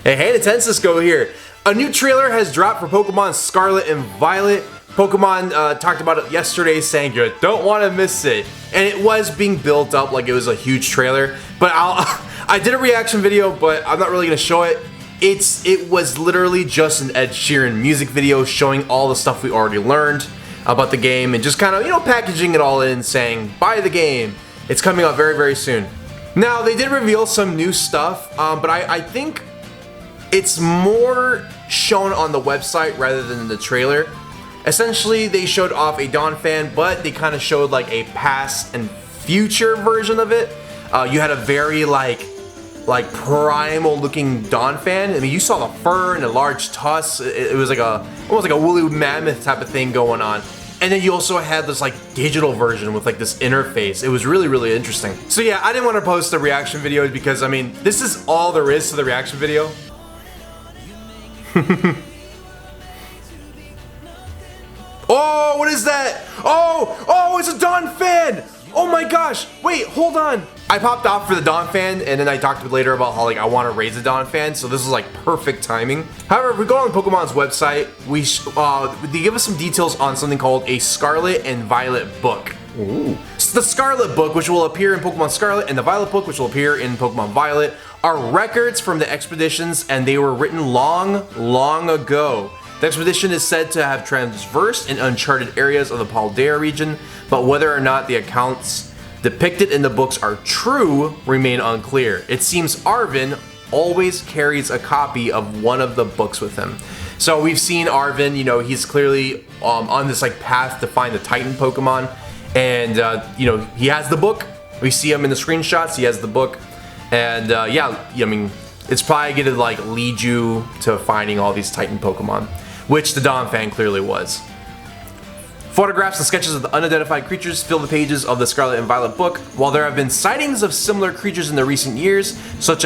Hey, NintenCisco here. A new trailer has dropped for Pokemon Scarlet and Violet. Pokemon talked about it yesterday, saying you don't want to miss it. And it was being built up like it was a huge trailer. But I did a reaction video, but I'm not really going to show it. It was literally just an Ed Sheeran music video showing all the stuff we already learned about the game and just kind of, packaging it all in, saying, buy the game. It's coming out very, very soon. Now, they did reveal some new stuff, but I think it's more shown on the website rather than in the trailer. Essentially, they showed off a Donphan, but they kind of showed like a past and future version of it. You had a very like primal looking Donphan. I mean, you saw the fur and the large tusks. It was like almost like a woolly mammoth type of thing going on. And then you also had this like digital version with like this interface. It was really, really interesting. So yeah, I didn't want to post a reaction video because I mean, this is all there is to the reaction video. Oh, what is that? Oh, it's a Donphan! Oh my gosh, wait, hold on. I popped off for the Donphan and then I talked later about how like I want to raise a Donphan, so this is like perfect timing. However, if we go on Pokemon's website, they give us some details on something called a Scarlet and Violet book. Ooh. So the Scarlet book, which will appear in Pokemon Scarlet, and the Violet book, which will appear in Pokemon Violet, are records from the expeditions, and they were written long, long ago. The expedition is said to have traversed in uncharted areas of the Paldea region, but whether or not the accounts depicted in the books are true remain unclear. It seems Arven always carries a copy of one of the books with him. So we've seen Arven, he's clearly on this like path to find the Titan Pokemon, and he has the book. We see him in the screenshots. He has the book, and yeah, I mean, it's probably gonna like lead you to finding all these Titan Pokemon, which the Donphan clearly was. Photographs and sketches of the unidentified creatures fill the pages of the Scarlet and Violet book. While there have been sightings of similar creatures in the recent years, such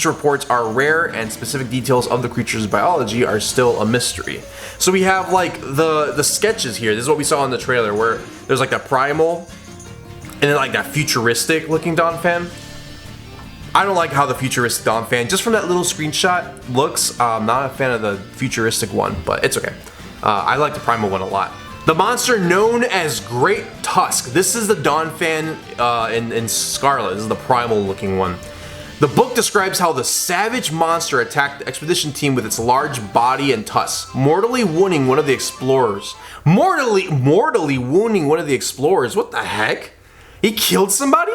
reports are rare and specific details of the creature's biology are still a mystery. So we have like the sketches here. This is what we saw in the trailer, where there's like that primal and then like that futuristic looking Donphan. I don't like how the futuristic Donphan, just from that little screenshot, looks. I'm not a fan of the futuristic one, but it's okay. I like the primal one a lot. The monster known as Great Tusk. This is the Donphan in Scarlet. This is the primal looking one. The book describes how the savage monster attacked the expedition team with its large body and tusks, mortally wounding one of the explorers. Mortally wounding one of the explorers? What the heck? He killed somebody?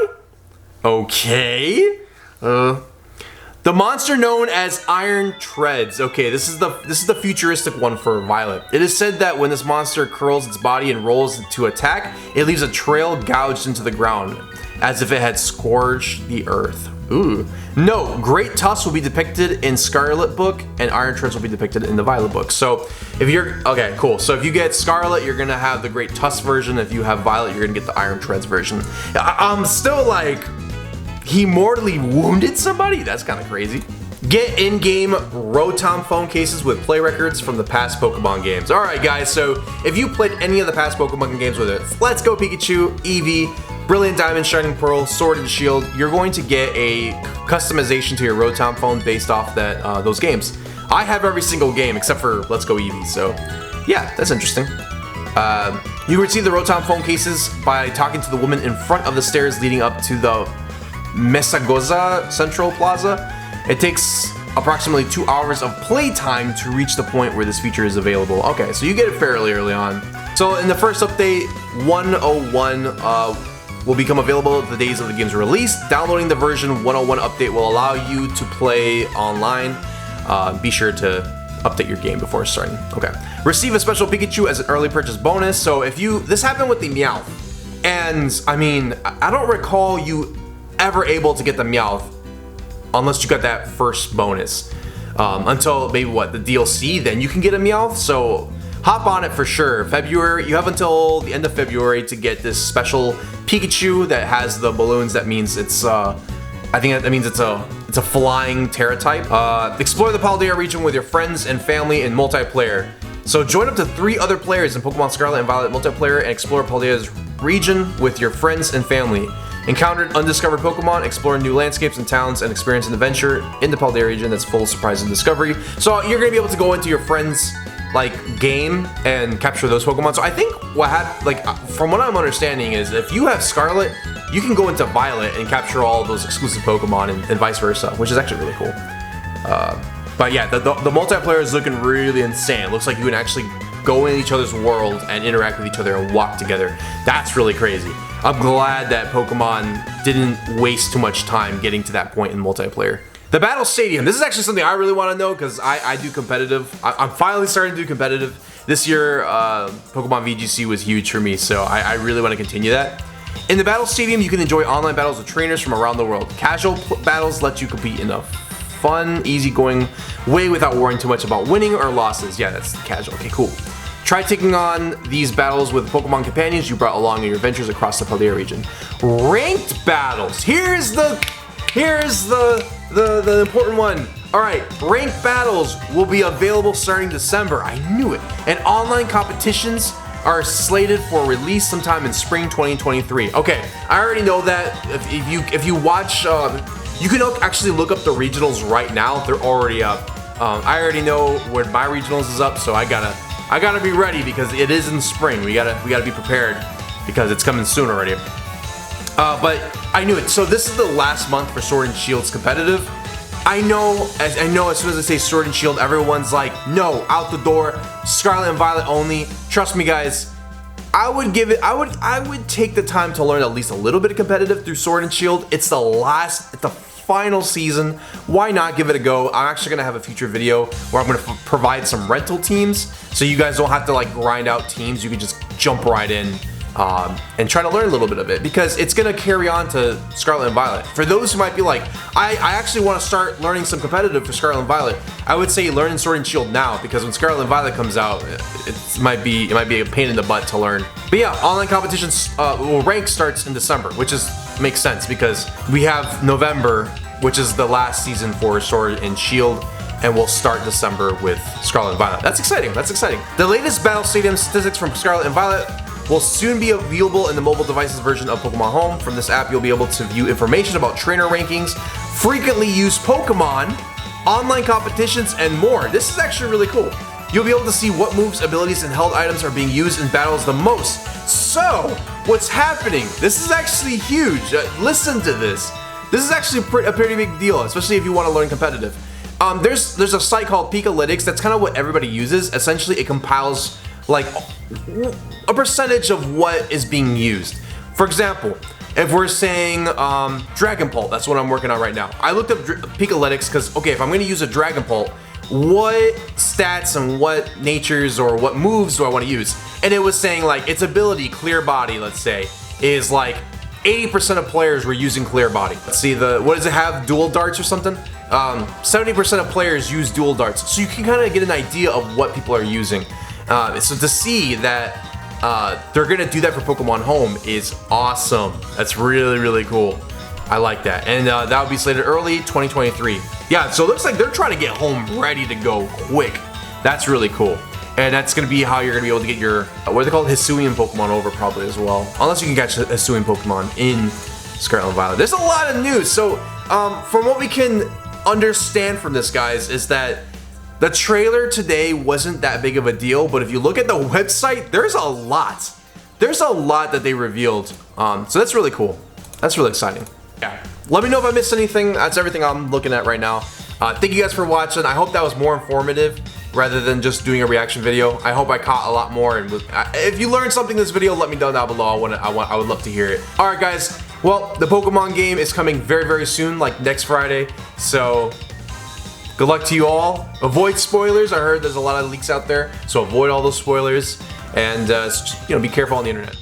Okay. The monster known as Iron Treads. Okay, this is the futuristic one for Violet. It is said that when this monster curls its body and rolls to attack, it leaves a trail gouged into the ground, as if it had scourged the earth. Ooh. No, Great Tusk will be depicted in Scarlet book, and Iron Treads will be depicted in the Violet book. So if you're okay, cool. So if you get Scarlet, you're gonna have the Great Tusk version. If you have Violet, you're gonna get the Iron Treads version. I'm still like, he mortally wounded somebody? That's kind of crazy. Get in-game Rotom phone cases with play records from the past Pokemon games. Alright guys, so if you played any of the past Pokemon games with it, Let's Go Pikachu, Eevee, Brilliant Diamond, Shining Pearl, Sword and Shield, you're going to get a customization to your Rotom phone based off those games. I have every single game except for Let's Go Eevee, so yeah, that's interesting. You receive the Rotom phone cases by talking to the woman in front of the stairs leading up to the Mesagoza Central Plaza. It takes approximately 2 hours of playtime to reach the point where this feature is available. Okay, so you get it fairly early on. So in the first update, 101 will become available the days of the game's release. Downloading the version 101 update will allow you to play online. Be sure to update your game before starting. Okay. Receive a special Pikachu as an early purchase bonus. So if this happened with the Meowth, and I mean, I don't recall you ever able to get the Meowth unless you got that first bonus until maybe the DLC, then you can get a Meowth. So hop on it for sure. February, you have until the end of February to get this special Pikachu that has the balloons. That means it's I think that means it's a flying Terra type. Explore the Paldea region with your friends and family in multiplayer. So join up to 3 other players in Pokemon Scarlet and Violet multiplayer and explore Paldea's region with your friends and family. Encountered undiscovered Pokemon, explore new landscapes and towns, and experience an adventure in the Paldea region that's full of surprise and discovery. So you're gonna be able to go into your friends' game and capture those Pokemon. So I think what from what I'm understanding is if you have Scarlet, you can go into Violet and capture all those exclusive Pokemon and vice versa, which is actually really cool. But yeah, the multiplayer is looking really insane. It looks like you can actually go in each other's world and interact with each other and walk together. That's really crazy. I'm glad that Pokemon didn't waste too much time getting to that point in multiplayer. The Battle Stadium. This is actually something I really want to know because I do competitive. I'm finally starting to do competitive. This year, Pokemon VGC was huge for me, so I really want to continue that. In the Battle Stadium, you can enjoy online battles with trainers from around the world. Casual battles let you compete in a fun, easygoing way without worrying too much about winning or losses. Yeah, that's casual. Okay, cool. Try taking on these battles with Pokemon companions you brought along in your adventures across the Paldea region. Ranked battles. Here's the important one. All right, ranked battles will be available starting December. I knew it. And online competitions are slated for release sometime in spring 2023. Okay, I already know that. If you watch, you can actually look up the regionals right now. They're already up. I already know where my regionals is up, so I gotta be ready because it is in spring. We gotta be prepared because it's coming soon already. But I knew it. So this is the last month for Sword and Shield's competitive. I know as soon as I say Sword and Shield, everyone's like, no, out the door, Scarlet and Violet only. Trust me, guys. I would take the time to learn at least a little bit of competitive through Sword and Shield. It's the final season. Why not give it a go? I'm actually gonna have a future video where I'm gonna provide some rental teams, so you guys don't have to grind out teams. You can just jump right in and try to learn a little bit of it, because it's gonna carry on to Scarlet and Violet. For those who might be like, I actually want to start learning some competitive for Scarlet and Violet, I would say learn Sword and Shield now, because when Scarlet and Violet comes out, it might be a pain in the butt to learn. But yeah, online competitions, rank starts in December, which makes sense because we have November, which is the last season for Sword and Shield, and we'll start December with Scarlet and Violet. That's exciting. That's exciting. The latest Battle Stadium statistics from Scarlet and Violet will soon be viewable in the mobile devices version of Pokemon Home. From this app, you'll be able to view information about trainer rankings, frequently used Pokemon, online competitions, and more. This is actually really cool. You'll be able to see what moves, abilities, and held items are being used in battles the most. So, what's happening? This is actually huge. Listen to this. This is actually a pretty big deal, especially if you want to learn competitive. There's a site called Pikalytics. That's kind of what everybody uses. Essentially, it compiles a percentage of what is being used. For example, if we're saying Dragon Pult, that's what I'm working on right now. I looked up Pikalytics because, okay, if I'm going to use a Dragon Pult, what stats and what natures or what moves do I want to use? And it was saying its ability, Clear Body, let's say, is 80% of players were using Clear Body. Let's see, what does it have? Dual Darts or something? 70% of players use Dual Darts. So you can kind of get an idea of what people are using. So to see that they're gonna do that for Pokemon Home is awesome. That's really, really cool. I like that. And that will be slated early 2023. Yeah, so it looks like they're trying to get Home ready to go quick. That's really cool. And that's gonna be how you're gonna be able to get your, what are they called? Hisuian Pokemon over probably as well. Unless you can catch Hisuian Pokemon in Scarlet and Violet. There's a lot of news. So from what we can understand from this, guys, is that the trailer today wasn't that big of a deal, but if you look at the website, there's a lot. There's a lot that they revealed. So that's really cool. That's really exciting. Yeah. Let me know if I missed anything. That's everything I'm looking at right now. Thank you guys for watching. I hope that was more informative rather than just doing a reaction video. I hope I caught a lot more. And if you learned something in this video, let me know down below. I would love to hear it. All right, guys. Well, the Pokemon game is coming very, very soon, next Friday. So good luck to you all. Avoid spoilers. I heard there's a lot of leaks out there, so avoid all those spoilers. And be careful on the internet.